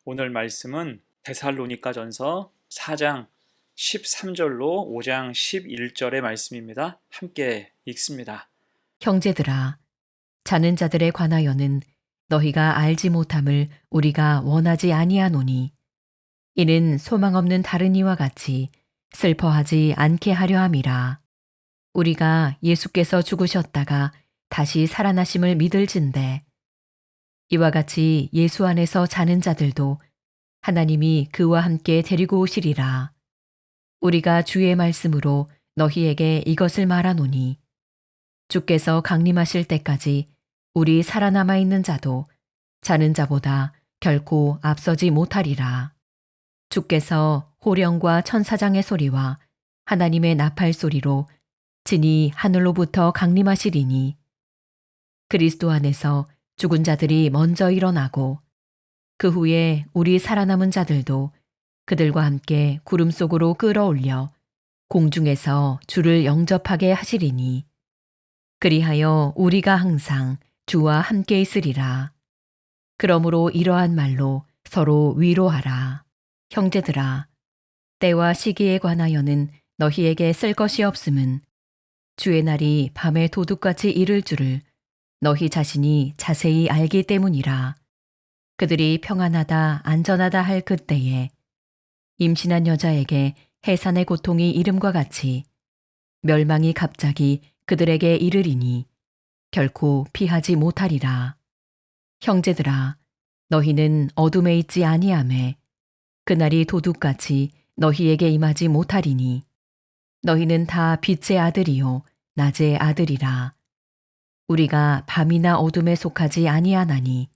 오늘 말씀은 데살로니가전서 4장 13절로 5장 11절의 말씀입니다. 함께 읽습니다. 형제들아, 자는 자들에 관하여는 너희가 알지 못함을 우리가 원하지 아니하노니, 이는 소망 없는 다른 이와 같이 슬퍼하지 않게 하려 함이라. 우리가 예수께서 죽으셨다가 다시 살아나심을 믿을진대, 이와 같이 예수 안에서 자는 자들도 하나님이 그와 함께 데리고 오시리라. 우리가 주의 말씀으로 너희에게 이것을 말하노니, 주께서 강림하실 때까지 우리 살아남아 있는 자도 자는 자보다 결코 앞서지 못하리라. 주께서 호령과 천사장의 소리와 하나님의 나팔 소리로 진이 하늘로부터 강림하시리니, 그리스도 안에서 죽은 자들이 먼저 일어나고 그 후에 우리 살아남은 자들도 그들과 함께 구름 속으로 끌어올려 공중에서 주를 영접하게 하시리니, 그리하여 우리가 항상 주와 함께 있으리라. 그러므로 이러한 말로 서로 위로하라. 형제들아, 때와 시기에 관하여는 너희에게 쓸 것이 없음은 주의 날이 밤에 도둑같이 이를 줄을 너희 자신이 자세히 알기 때문이라. 그들이 평안하다 안전하다 할 그때에 임신한 여자에게 해산의 고통이 이름과 같이 멸망이 갑자기 그들에게 이르리니 결코 피하지 못하리라. 형제들아, 너희는 어둠에 있지 아니하매 그날이 도둑같이 너희에게 임하지 못하리니, 너희는 다 빛의 아들이요 낮의 아들이라. 우리가 밤이나 어둠에 속하지 아니하나니,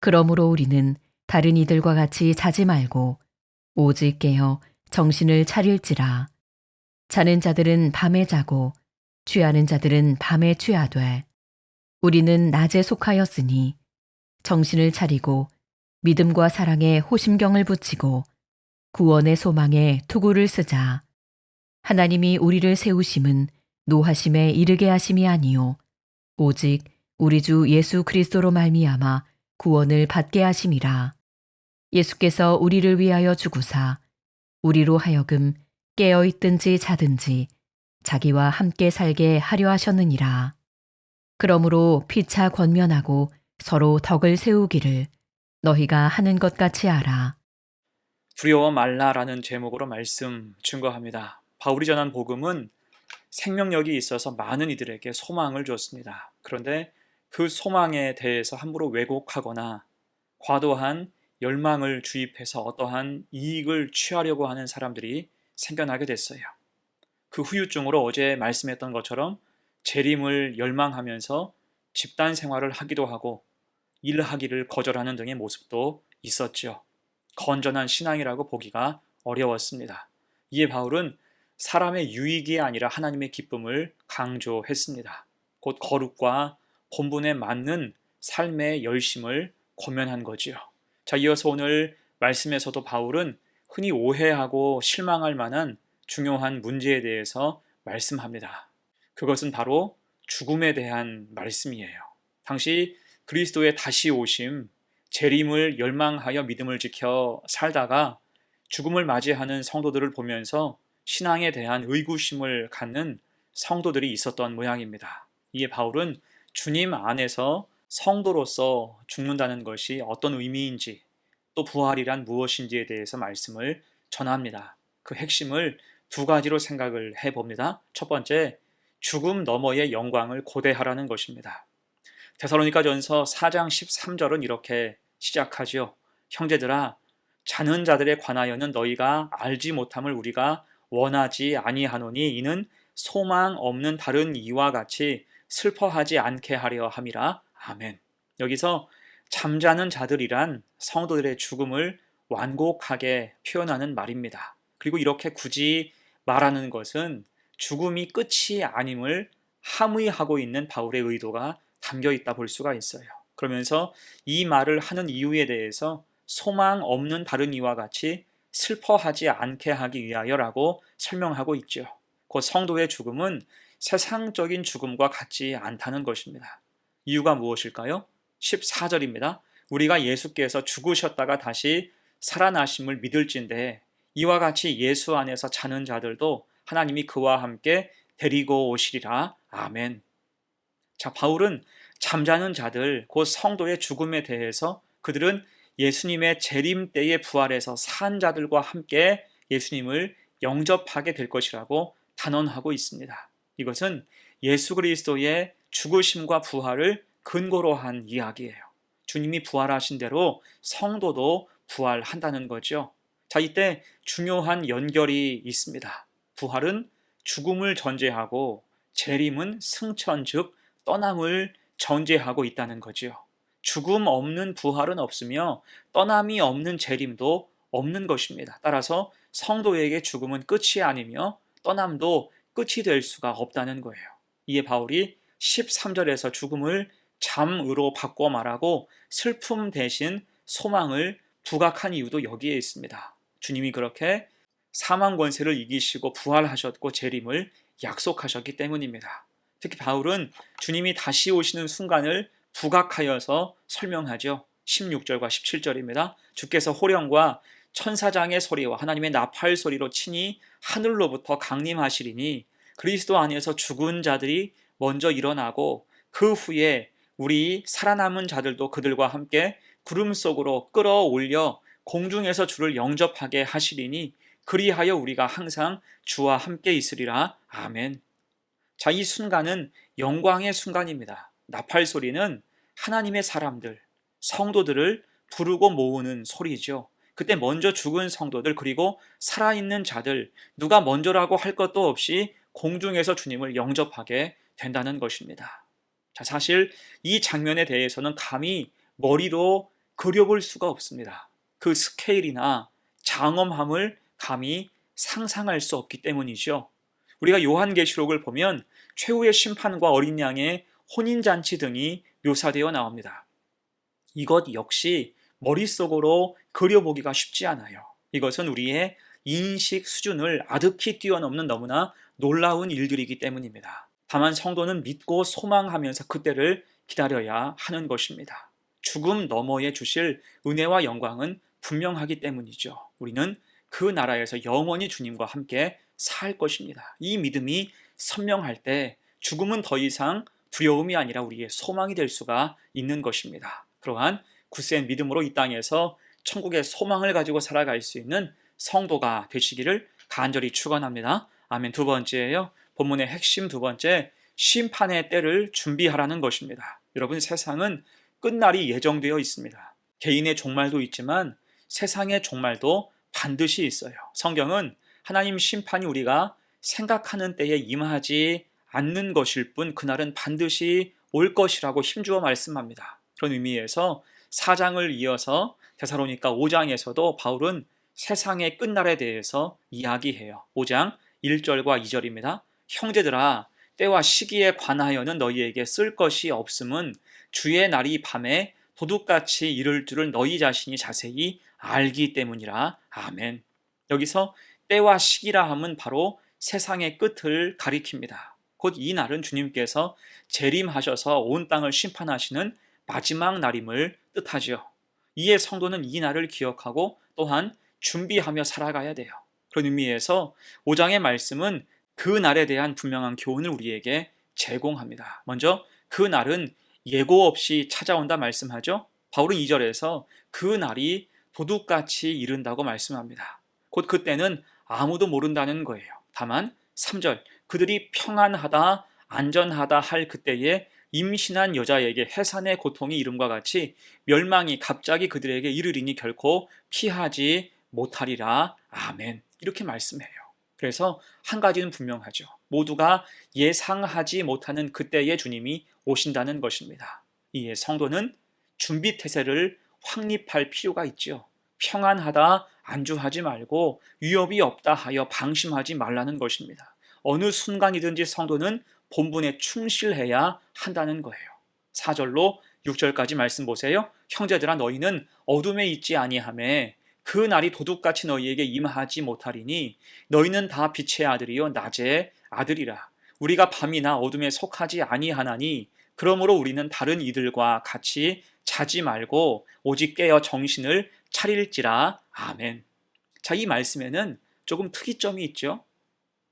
그러므로 우리는 다른 이들과 같이 자지 말고 오직 깨어 정신을 차릴지라. 자는 자들은 밤에 자고 취하는 자들은 밤에 취하되, 우리는 낮에 속하였으니 정신을 차리고 믿음과 사랑에 호심경을 붙이고 구원의 소망에 투구를 쓰자. 하나님이 우리를 세우심은 노하심에 이르게 하심이 아니요 오직 우리 주 예수 그리스도로 말미암아 구원을 받게 하심이라. 예수께서 우리를 위하여 죽으사 우리로 하여금 깨어 있든지 자든지 자기와 함께 살게 하려 하셨느니라. 그러므로 피차 권면하고 서로 덕을 세우기를 너희가 하는 것 같이 알아. 두려워 말라라는 제목으로 말씀 증거합니다. 바울이 전한 복음은 생명력이 있어서 많은 이들에게 소망을 줬습니다. 그런데 그 소망에 대해서 함부로 왜곡하거나 과도한 열망을 주입해서 어떠한 이익을 취하려고 하는 사람들이 생겨나게 됐어요. 그 후유증으로 어제 말씀했던 것처럼 재림을 열망하면서 집단 생활을 하기도 하고 일하기를 거절하는 등의 모습도 있었죠. 건전한 신앙이라고 보기가 어려웠습니다. 이에 바울은 사람의 유익이 아니라 하나님의 기쁨을 강조했습니다. 곧 거룩과 본분에 맞는 삶의 열심을 고면한 거지요. 자, 이어서 오늘 말씀에서도 바울은 흔히 오해하고 실망할 만한 중요한 문제에 대해서 말씀합니다. 그것은 바로 죽음에 대한 말씀이에요. 당시 그리스도의 다시 오심, 재림을 열망하여 믿음을 지켜 살다가 죽음을 맞이하는 성도들을 보면서 신앙에 대한 의구심을 갖는 성도들이 있었던 모양입니다. 이에 바울은 주님 안에서 성도로서 죽는다는 것이 어떤 의미인지, 또 부활이란 무엇인지에 대해서 말씀을 전합니다. 그 핵심을 두 가지로 생각을 해봅니다. 첫 번째, 죽음 너머의 영광을 고대하라는 것입니다. 데살로니가전서 4장 13절은 이렇게 시작하지요. 형제들아, 자는 자들에 관하여는 너희가 알지 못함을 우리가 원하지 아니하노니, 이는 소망 없는 다른 이와 같이 슬퍼하지 않게 하려 함이라. 아멘. 여기서 잠자는 자들이란 성도들의 죽음을 완곡하게 표현하는 말입니다. 그리고 이렇게 굳이 말하는 것은 죽음이 끝이 아님을 함의하고 있는 바울의 의도가 담겨 있다 볼 수가 있어요. 그러면서 이 말을 하는 이유에 대해서 소망 없는 다른 이와 같이 슬퍼하지 않게 하기 위하여라고 설명하고 있죠. 곧 성도의 죽음은 세상적인 죽음과 같지 않다는 것입니다. 이유가 무엇일까요? 14절입니다. 우리가 예수께서 죽으셨다가 다시 살아나심을 믿을진대 이와 같이 예수 안에서 자는 자들도 하나님이 그와 함께 데리고 오시리라. 아멘. 자, 바울은 잠자는 자들, 곧 성도의 죽음에 대해서 그들은 예수님의 재림 때의 부활에서 산 자들과 함께 예수님을 영접하게 될 것이라고 단언하고 있습니다. 이것은 예수 그리스도의 죽으심과 부활을 근거로 한 이야기예요. 주님이 부활하신 대로 성도도 부활한다는 거죠. 자, 이때 중요한 연결이 있습니다. 부활은 죽음을 전제하고 재림은 승천, 즉 떠남을 전제하고 있다는 거죠. 죽음 없는 부활은 없으며 떠남이 없는 재림도 없는 것입니다. 따라서 성도에게 죽음은 끝이 아니며 떠남도 끝이 될 수가 없다는 거예요. 이에 바울이 13절에서 죽음을 잠으로 바꿔 말하고 슬픔 대신 소망을 부각한 이유도 여기에 있습니다. 주님이 그렇게 사망 권세를 이기시고 부활하셨고 재림을 약속하셨기 때문입니다. 특히 바울은 주님이 다시 오시는 순간을 부각하여서 설명하죠. 16절과 17절입니다. 주께서 호령과 천사장의 소리와 하나님의 나팔 소리로 친히 하늘로부터 강림하시리니 그리스도 안에서 죽은 자들이 먼저 일어나고 그 후에 우리 살아남은 자들도 그들과 함께 구름 속으로 끌어올려 공중에서 주를 영접하게 하시리니 그리하여 우리가 항상 주와 함께 있으리라. 아멘. 자, 이 순간은 영광의 순간입니다. 나팔 소리는 하나님의 사람들, 성도들을 부르고 모으는 소리죠. 그때 먼저 죽은 성도들 그리고 살아있는 자들 누가 먼저라고 할 것도 없이 공중에서 주님을 영접하게 된다는 것입니다. 자, 사실 이 장면에 대해서는 감히 머리로 그려볼 수가 없습니다. 그 스케일이나 장엄함을 감히 상상할 수 없기 때문이죠. 우리가 요한계시록을 보면 최후의 심판과 어린 양의 혼인잔치 등이 묘사되어 나옵니다. 이것 역시 머릿속으로 그려보기가 쉽지 않아요. 이것은 우리의 인식 수준을 아득히 뛰어넘는 너무나 놀라운 일들이기 때문입니다. 다만 성도는 믿고 소망하면서 그때를 기다려야 하는 것입니다. 죽음 너머에 주실 은혜와 영광은 분명하기 때문이죠. 우리는 그 나라에서 영원히 주님과 함께 살 것입니다. 이 믿음이 선명할 때 죽음은 더 이상 두려움이 아니라 우리의 소망이 될 수가 있는 것입니다. 그러한 굳센 믿음으로 이 땅에서 천국의 소망을 가지고 살아갈 수 있는 성도가 되시기를 간절히 축원합니다. 아멘. 두 번째예요. 본문의 핵심 두 번째, 심판의 때를 준비하라는 것입니다. 여러분, 세상은 끝날이 예정되어 있습니다. 개인의 종말도 있지만 세상의 종말도 반드시 있어요. 성경은 하나님 심판이 우리가 생각하는 때에 임하지 않는 것일 뿐 그날은 반드시 올 것이라고 힘주어 말씀합니다. 그런 의미에서 4장을 이어서 데살로니가 5장에서도 바울은 세상의 끝날에 대해서 이야기해요. 5장 1절과 2절입니다. 형제들아, 때와 시기에 관하여는 너희에게 쓸 것이 없음은 주의 날이 밤에 도둑같이 이를 줄을 너희 자신이 자세히 알기 때문이라. 아멘. 여기서 때와 시기라 함은 바로 세상의 끝을 가리킵니다. 곧 이 날은 주님께서 재림하셔서 온 땅을 심판하시는 마지막 날임을 뜻하죠. 이에 성도는 이 날을 기억하고 또한 준비하며 살아가야 돼요. 그런 의미에서 5장의 말씀은 그 날에 대한 분명한 교훈을 우리에게 제공합니다. 먼저 그 날은 예고 없이 찾아온다 말씀하죠. 바울은 2절에서 그 날이 도둑같이 이른다고 말씀합니다. 곧 그때는 아무도 모른다는 거예요. 다만 3절, 그들이 평안하다 안전하다 할 그때에 임신한 여자에게 해산의 고통이 이름과 같이 멸망이 갑자기 그들에게 이르리니 결코 피하지 못하리라. 아멘. 이렇게 말씀해요. 그래서 한 가지는 분명하죠. 모두가 예상하지 못하는 그때의 주님이 오신다는 것입니다. 이에 성도는 준비 태세를 확립할 필요가 있죠. 평안하다 안주하지 말고 위협이 없다 하여 방심하지 말라는 것입니다. 어느 순간이든지 성도는 본분에 충실해야 한다는 거예요. 4절로 6절까지 말씀 보세요. 형제들아, 너희는 어둠에 있지 아니하매 그 날이 도둑같이 너희에게 임하지 못하리니 너희는 다 빛의 아들이요 낮의 아들이라. 우리가 밤이나 어둠에 속하지 아니하나니 그러므로 우리는 다른 이들과 같이 자지 말고 오직 깨어 정신을 차릴지라. 아멘. 자, 이 말씀에는 조금 특이점이 있죠.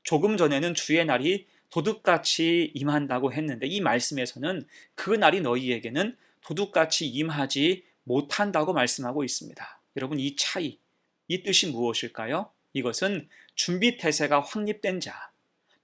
조금 전에는 주의 날이 도둑같이 임한다고 했는데 이 말씀에서는 그 날이 너희에게는 도둑같이 임하지 못한다고 말씀하고 있습니다. 여러분, 이 차이, 이 뜻이 무엇일까요? 이것은 준비 태세가 확립된 자,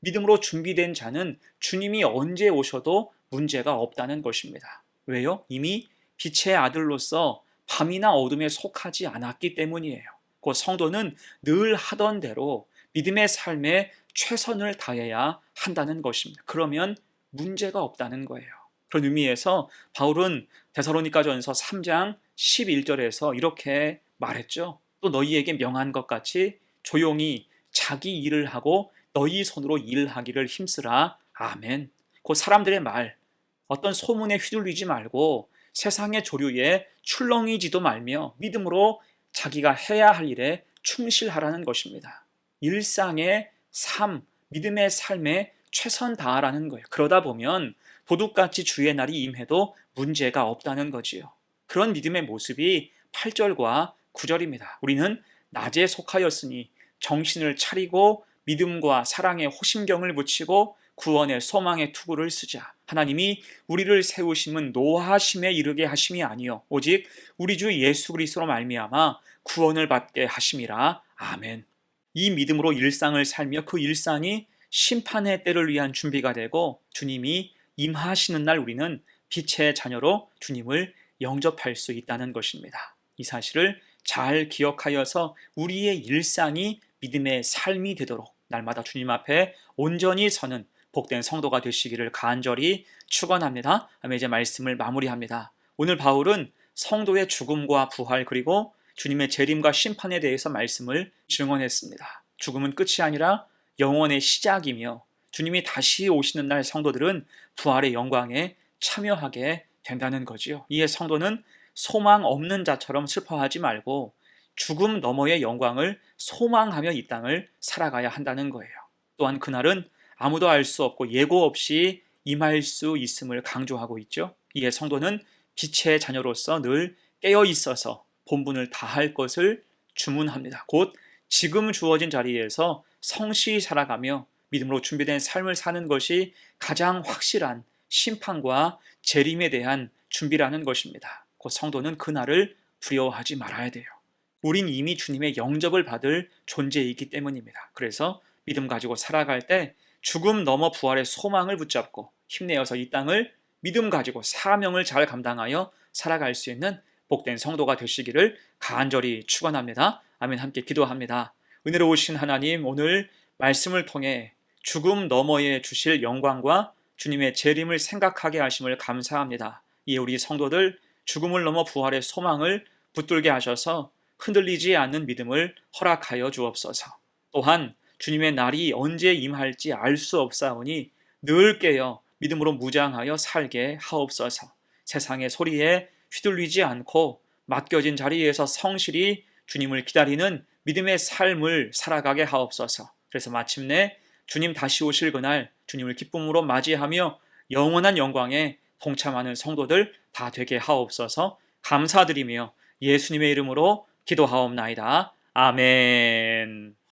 믿음으로 준비된 자는 주님이 언제 오셔도 문제가 없다는 것입니다. 왜요? 이미 빛의 아들로서 밤이나 어둠에 속하지 않았기 때문이에요. 그 성도는 늘 하던 대로 믿음의 삶에 최선을 다해야 한다는 것입니다. 그러면 문제가 없다는 거예요. 그런 의미에서 바울은 데살로니가전서 3장 11절에서 이렇게 말했죠. 또 너희에게 명한 것 같이 조용히 자기 일을 하고 너희 손으로 일하기를 힘쓰라. 아멘. 그 사람들의 말, 어떤 소문에 휘둘리지 말고 세상의 조류에 출렁이지도 말며 믿음으로 자기가 해야 할 일에 충실하라는 것입니다. 일상의 삶, 믿음의 삶에 최선 다하라는 거예요. 그러다 보면 도둑같이 주의 날이 임해도 문제가 없다는 거지요. 그런 믿음의 모습이 8절과 9절입니다. 우리는 낮에 속하였으니 정신을 차리고 믿음과 사랑의 호심경을 붙이고 구원의 소망의 투구를 쓰자. 하나님이 우리를 세우심은 노하심에 이르게 하심이 아니요 오직 우리 주 예수 그리스도로 말미암아 구원을 받게 하심이라. 아멘. 이 믿음으로 일상을 살며 그 일상이 심판의 때를 위한 준비가 되고 주님이 임하시는 날 우리는 빛의 자녀로 주님을 영접할 수 있다는 것입니다. 이 사실을 잘 기억하여서 우리의 일상이 믿음의 삶이 되도록 날마다 주님 앞에 온전히 서는 복된 성도가 되시기를 간절히 축원합니다. 이제 말씀을 마무리합니다. 오늘 바울은 성도의 죽음과 부활 그리고 주님의 재림과 심판에 대해서 말씀을 증언했습니다. 죽음은 끝이 아니라 영원의 시작이며 주님이 다시 오시는 날 성도들은 부활의 영광에 참여하게 된다는 거지요. 이에 성도는 소망 없는 자처럼 슬퍼하지 말고 죽음 너머의 영광을 소망하며 이 땅을 살아가야 한다는 거예요. 또한 그날은 아무도 알 수 없고 예고 없이 임할 수 있음을 강조하고 있죠. 이에 성도는 빛의 자녀로서 늘 깨어 있어서 본분을 다할 것을 주문합니다. 곧 지금 주어진 자리에서 성실히 살아가며 믿음으로 준비된 삶을 사는 것이 가장 확실한 심판과 재림에 대한 준비라는 것입니다. 곧 성도는 그날을 두려워하지 말아야 돼요. 우린 이미 주님의 영접을 받을 존재이기 때문입니다. 그래서 믿음 가지고 살아갈 때 죽음 넘어 부활의 소망을 붙잡고 힘내어서 이 땅을 믿음 가지고 사명을 잘 감당하여 살아갈 수 있는 복된 성도가 되시기를 간절히 축원합니다. 아멘. 함께 기도합니다. 은혜로우신 하나님, 오늘 말씀을 통해 죽음 너머에 주실 영광과 주님의 재림을 생각하게 하심을 감사합니다. 이에 우리 성도들 죽음을 넘어 부활의 소망을 붙들게 하셔서 흔들리지 않는 믿음을 허락하여 주옵소서. 또한 주님의 날이 언제 임할지 알 수 없사오니 늘 깨어 믿음으로 무장하여 살게 하옵소서. 세상의 소리에 휘둘리지 않고 맡겨진 자리에서 성실히 주님을 기다리는 믿음의 삶을 살아가게 하옵소서. 그래서 마침내 주님 다시 오실 그날 주님을 기쁨으로 맞이하며 영원한 영광에 동참하는 성도들 다 되게 하옵소서. 감사드리며 예수님의 이름으로 기도하옵나이다. 아멘.